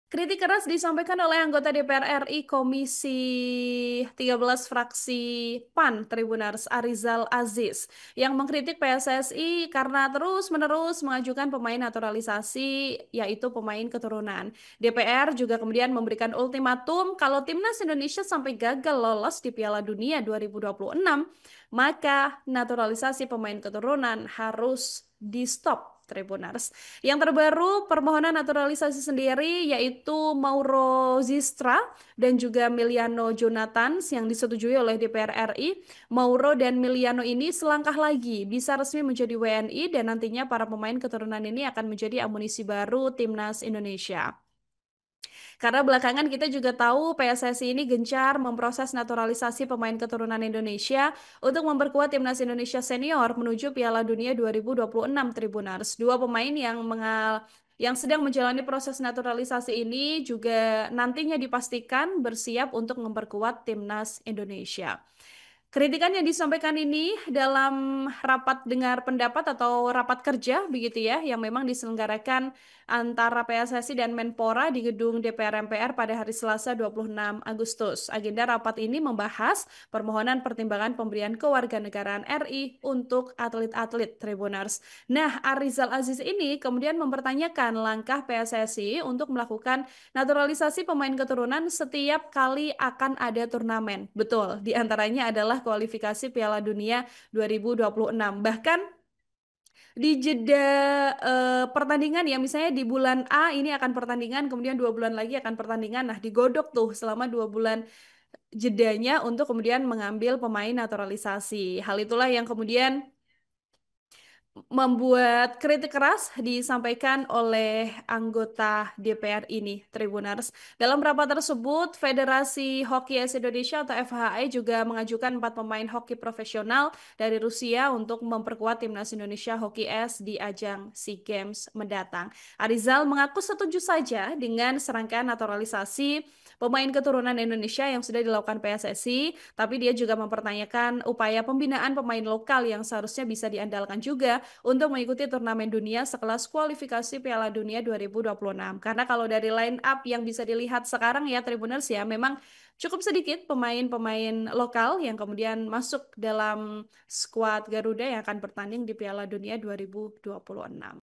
Kritik keras disampaikan oleh anggota DPR RI Komisi 13 fraksi PAN Tribunars Arizal Aziz yang mengkritik PSSI karena terus-menerus mengajukan pemain naturalisasi yaitu pemain keturunan. DPR juga kemudian memberikan ultimatum kalau timnas Indonesia sampai gagal lolos di Piala Dunia 2026, maka naturalisasi pemain keturunan harus di-stop Tribunars. Yang terbaru permohonan naturalisasi sendiri yaitu Mauro Zistra dan juga Miliano Jonathans yang disetujui oleh DPR RI. Mauro dan Miliano ini selangkah lagi bisa resmi menjadi WNI dan nantinya para pemain keturunan ini akan menjadi amunisi baru timnas Indonesia. Karena belakangan kita juga tahu PSSI ini gencar memproses naturalisasi pemain keturunan Indonesia untuk memperkuat timnas Indonesia senior menuju Piala Dunia 2026 Tribunars. Dua pemain yang sedang menjalani proses naturalisasi ini juga nantinya dipastikan bersiap untuk memperkuat timnas Indonesia. Kritikan yang disampaikan ini dalam rapat dengar pendapat atau rapat kerja begitu ya, yang memang diselenggarakan antara PSSI dan Menpora di gedung DPR MPR pada hari Selasa 26 Agustus. Agenda rapat ini membahas permohonan pertimbangan pemberian kewarganegaraan RI untuk atlet-atlet Tribuners. Nah, Arizal Aziz ini kemudian mempertanyakan langkah PSSI untuk melakukan naturalisasi pemain keturunan setiap kali akan ada turnamen. Betul, diantaranya adalah kualifikasi Piala Dunia 2026. Bahkan di jeda pertandingan ya, misalnya di bulan A ini akan pertandingan, kemudian 2 bulan lagi akan pertandingan. Nah, digodok tuh selama 2 bulan jedanya untuk kemudian mengambil pemain naturalisasi. Hal itulah yang kemudian membuat kritik keras disampaikan oleh anggota DPR ini, Tribuners. Dalam rapat tersebut, Federasi Hoki Es Indonesia atau FHI juga mengajukan 4 pemain hoki profesional dari Rusia untuk memperkuat timnas Indonesia Hoki Es di ajang SEA Games mendatang. Arizal mengaku setuju saja dengan serangkaian naturalisasi pemain keturunan Indonesia yang sudah dilakukan PSSI, tapi dia juga mempertanyakan upaya pembinaan pemain lokal yang seharusnya bisa diandalkan juga untuk mengikuti turnamen dunia sekelas kualifikasi Piala Dunia 2026. Karena kalau dari line up yang bisa dilihat sekarang ya Tribuners ya, memang cukup sedikit pemain-pemain lokal yang kemudian masuk dalam skuad Garuda yang akan bertanding di Piala Dunia 2026.